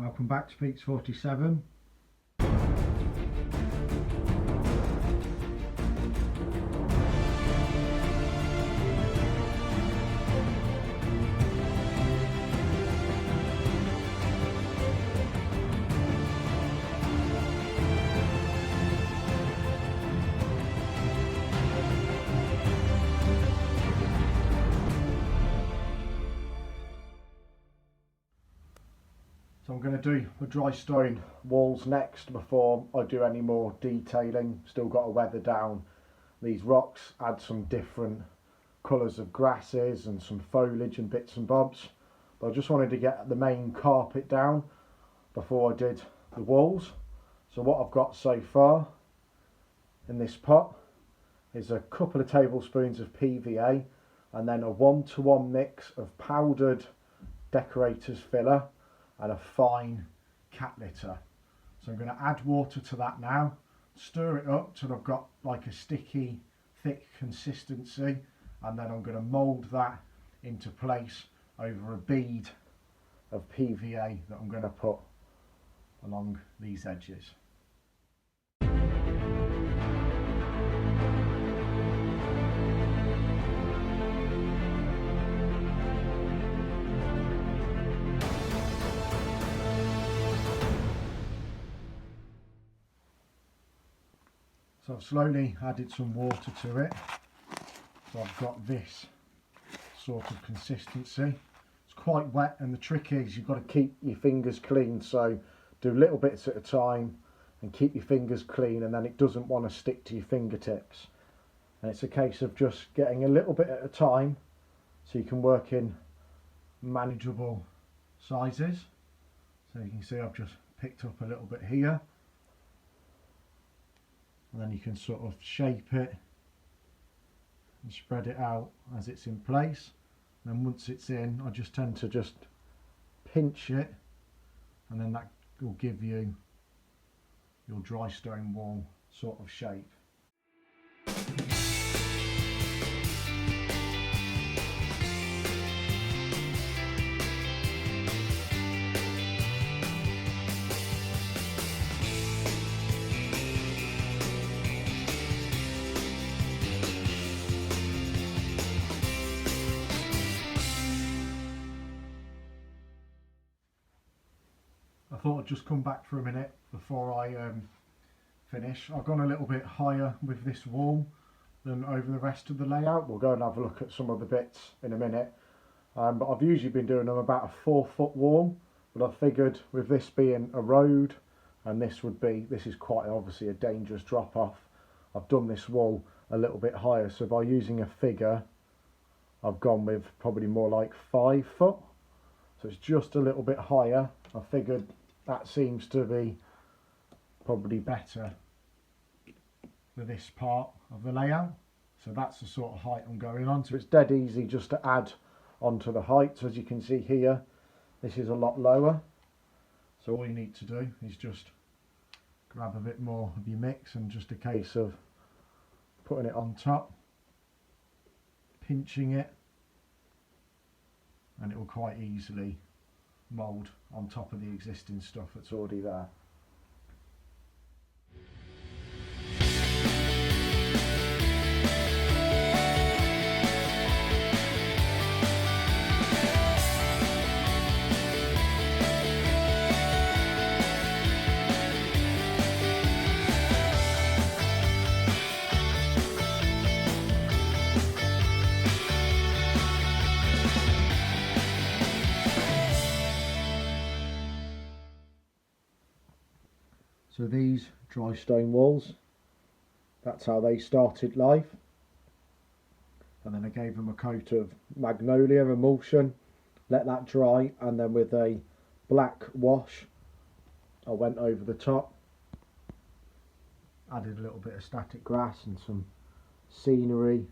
Welcome back to Peaks 47. So I'm going to do the dry stone walls next before I do any more detailing. Still got to weather down these rocks, add some different colours of grasses and some foliage and bits and bobs. But I just wanted to get the main carpet down before I did the walls. So what I've got so far in this pot is a couple of tablespoons of PVA and then a 1-to-1 mix of powdered decorator's filler and a fine cat litter. So I'm going to add water to that now, stir it up till I've got like a sticky, thick consistency, and then I'm going to mould that into place over a bead of PVA that I'm going to put along these edges. So I've slowly added some water to it, so I've got this sort of consistency. It's quite wet, and the trick is you've got to keep your fingers clean, so do little bits at a time and keep your fingers clean, and then it doesn't want to stick to your fingertips. And it's a case of just getting a little bit at a time so you can work in manageable sizes. So you can see I've just picked up a little bit here, and then you can sort of shape it and spread it out as it's in place. And then once it's in, I just tend to just pinch it, and then that will give you your dry stone wall sort of shape. I thought I'd just come back for a minute before I finish. I've gone a little bit higher with this wall than over the rest of the layout. We'll go and have a look at some of the bits in a minute. But I've usually been doing them about a 4-foot wall, but I figured with this being a road, and this is quite obviously a dangerous drop off, I've done this wall a little bit higher. So by using a figure, I've gone with probably more like 5 foot. So it's just a little bit higher. I figured that seems to be probably better for this part of the layout. So that's the sort of height I'm going on. So it's dead easy just to add onto the height. So as you can see here, this is a lot lower. So all you need to do is just grab a bit more of your mix, and just a case of putting it on top, pinching it, and it will quite easily mould on top of the existing stuff that's already there. So these dry stone walls, that's how they started life. And then I gave them a coat of magnolia emulsion, let that dry, and then with a black wash I went over the top, added a little bit of static grass and some scenery,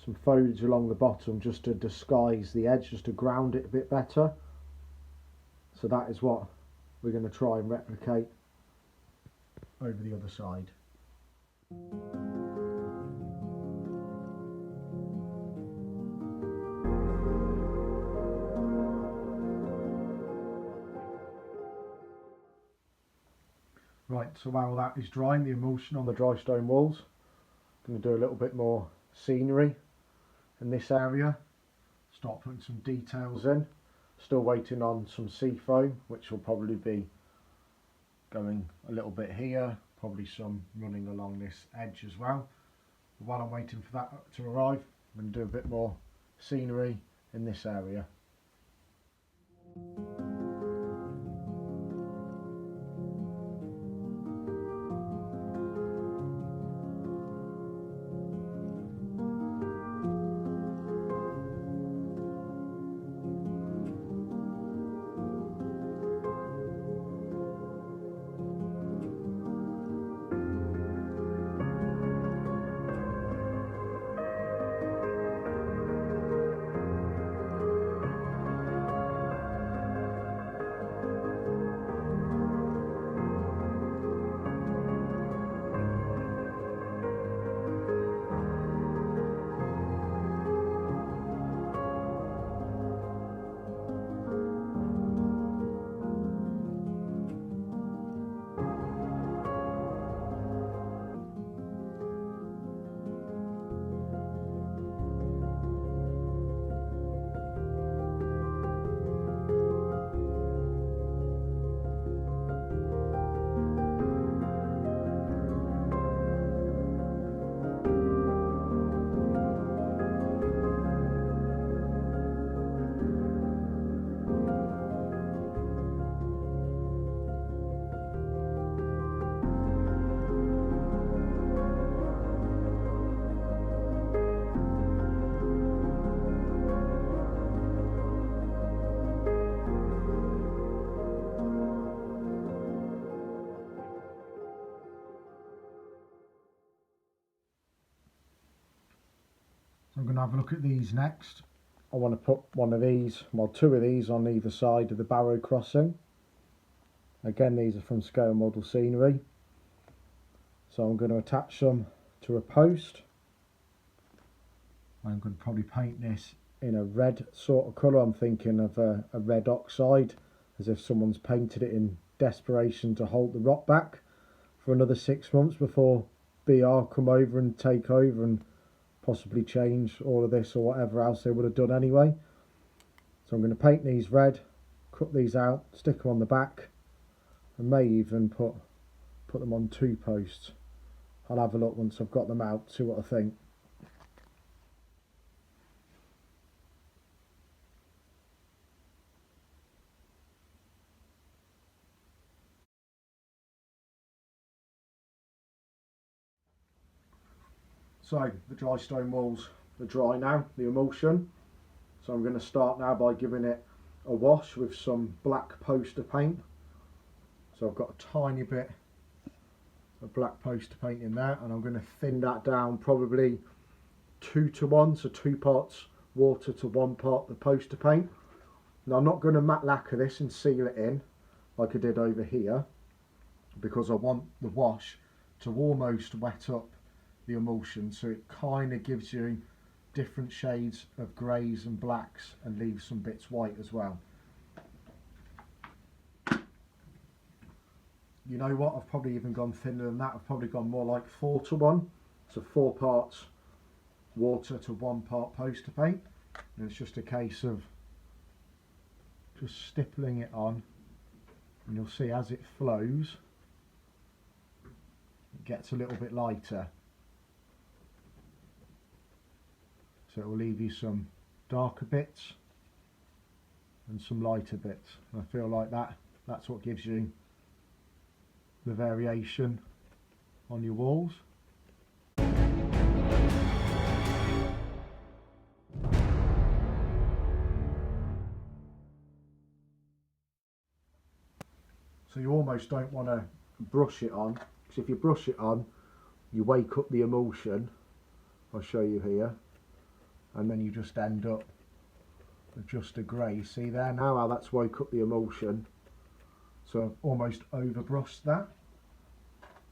some foliage along the bottom just to disguise the edge, just to ground it a bit better. So that is what we're going to try and replicate over the other side. Right, so while that is drying, the emulsion on the dry stone walls, I'm going to do a little bit more scenery in this area, start putting some details in. Still waiting on some sea foam, which will probably be going a little bit here, probably some running along this edge as well. But while I'm waiting for that to arrive, I'm going to do a bit more scenery in this area. So I'm going to have a look at these next. I want to put one of these, well, two of these on either side of the barrow crossing. Again, these are from Scale Model Scenery. So I'm going to attach them to a post. I'm going to probably paint this in a red sort of colour. I'm thinking of a red oxide, as if someone's painted it in desperation to hold the rock back for another 6 months before BR come over and take over and possibly change all of this or whatever else they would have done anyway. So I'm going to paint these red, cut these out, stick them on the back, and may even put them on 2 posts. I'll have a look once I've got them out, see what I think. So the dry stone walls are dry now, the emulsion. So I'm going to start now by giving it a wash with some black poster paint. So I've got a tiny bit of black poster paint in there, and I'm going to thin that down probably 2 to 1, so 2 parts water to 1 part the poster paint. Now I'm not going to matte lacquer this and seal it in like I did over here, because I want the wash to almost wet up the emulsion, so it kind of gives you different shades of greys and blacks and leaves some bits white as well. You know what, I've probably even gone thinner than that. I've probably gone more like 4 to 1, so 4 parts water to 1 part poster paint, and it's just a case of just stippling it on, and you'll see as it flows it gets a little bit lighter, so it will leave you some darker bits and some lighter bits, and I feel like that's what gives you the variation on your walls. So you almost don't want to brush it on, because if you brush it on you wake up the emulsion. I'll show you here, and then you just end up with just a grey. See there now how that's woke up the emulsion? So I've almost over brushed that.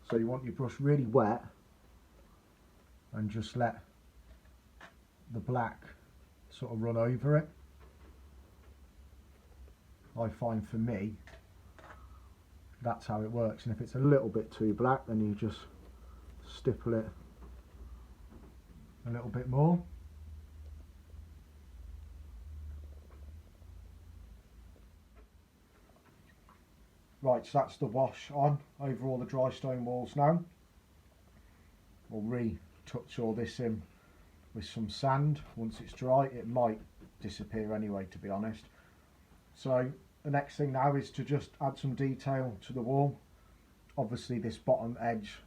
So you want your brush really wet and just let the black sort of run over it. I find for me, that's how it works. And if it's a little bit too black, then you just stipple it a little bit more. Right, so that's the wash on over all the dry stone walls now. We'll retouch all this in with some sand. Once it's dry, it might disappear anyway, to be honest. So the next thing now is to just add some detail to the wall. Obviously this bottom edge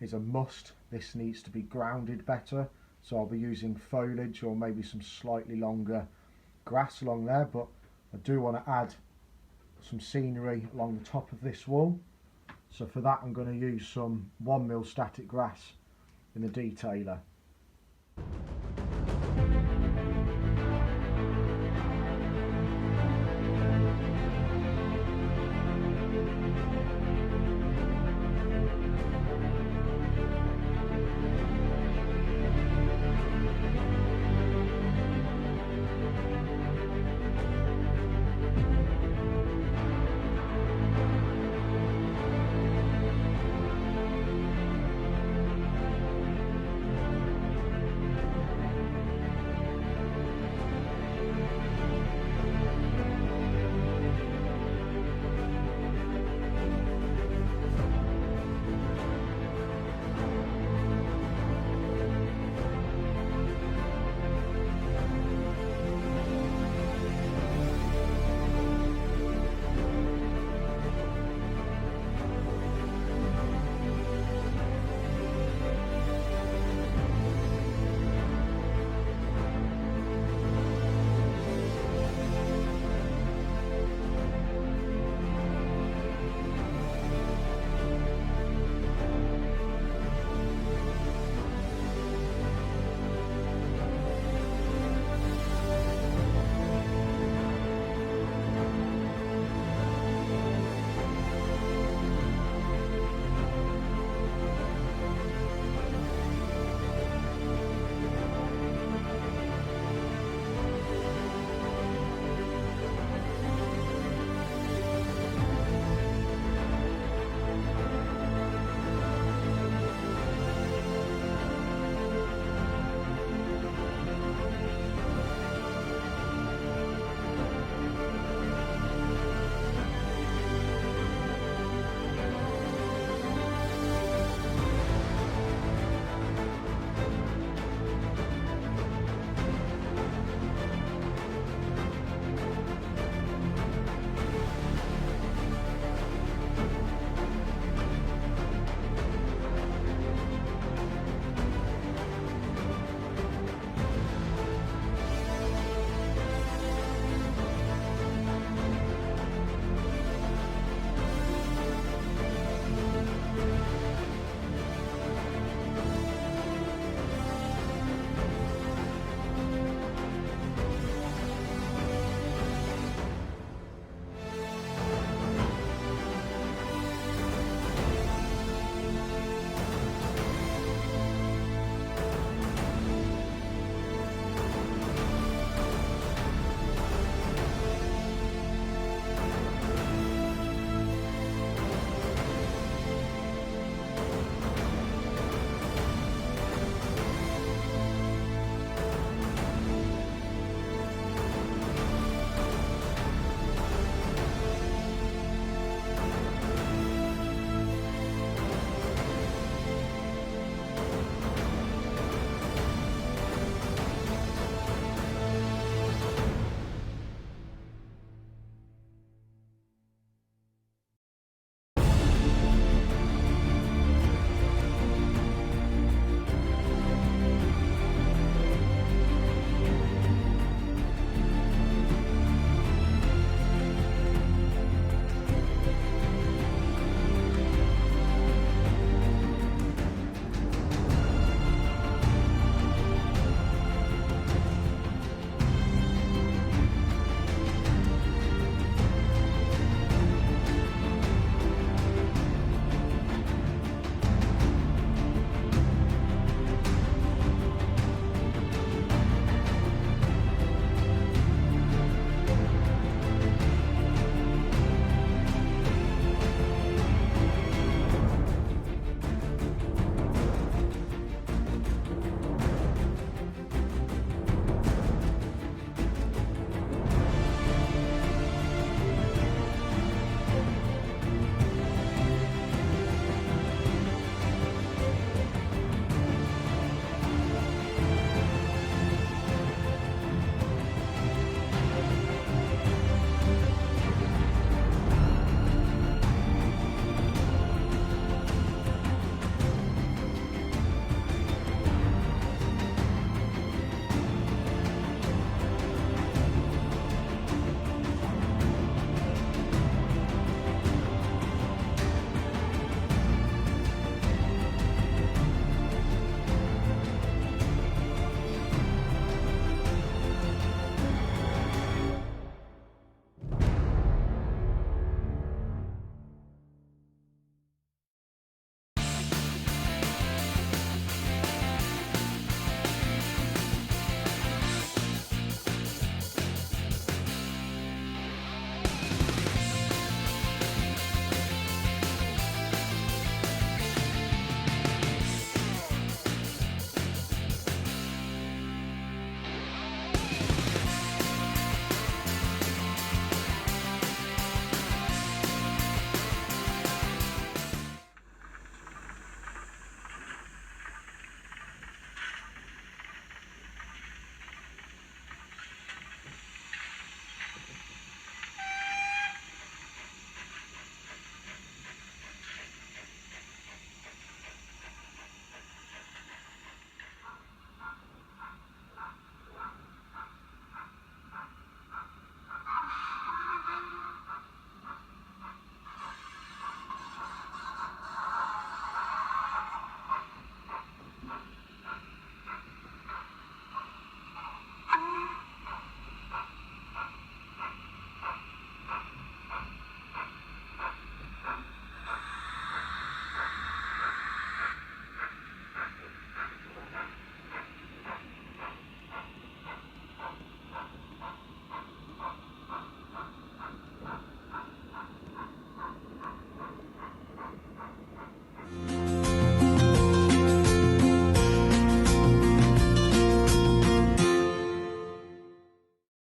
is a must. This needs to be grounded better, so I'll be using foliage or maybe some slightly longer grass along there, but I do want to add some scenery along the top of this wall. So for that I'm going to use some 1mm static grass in the detailer.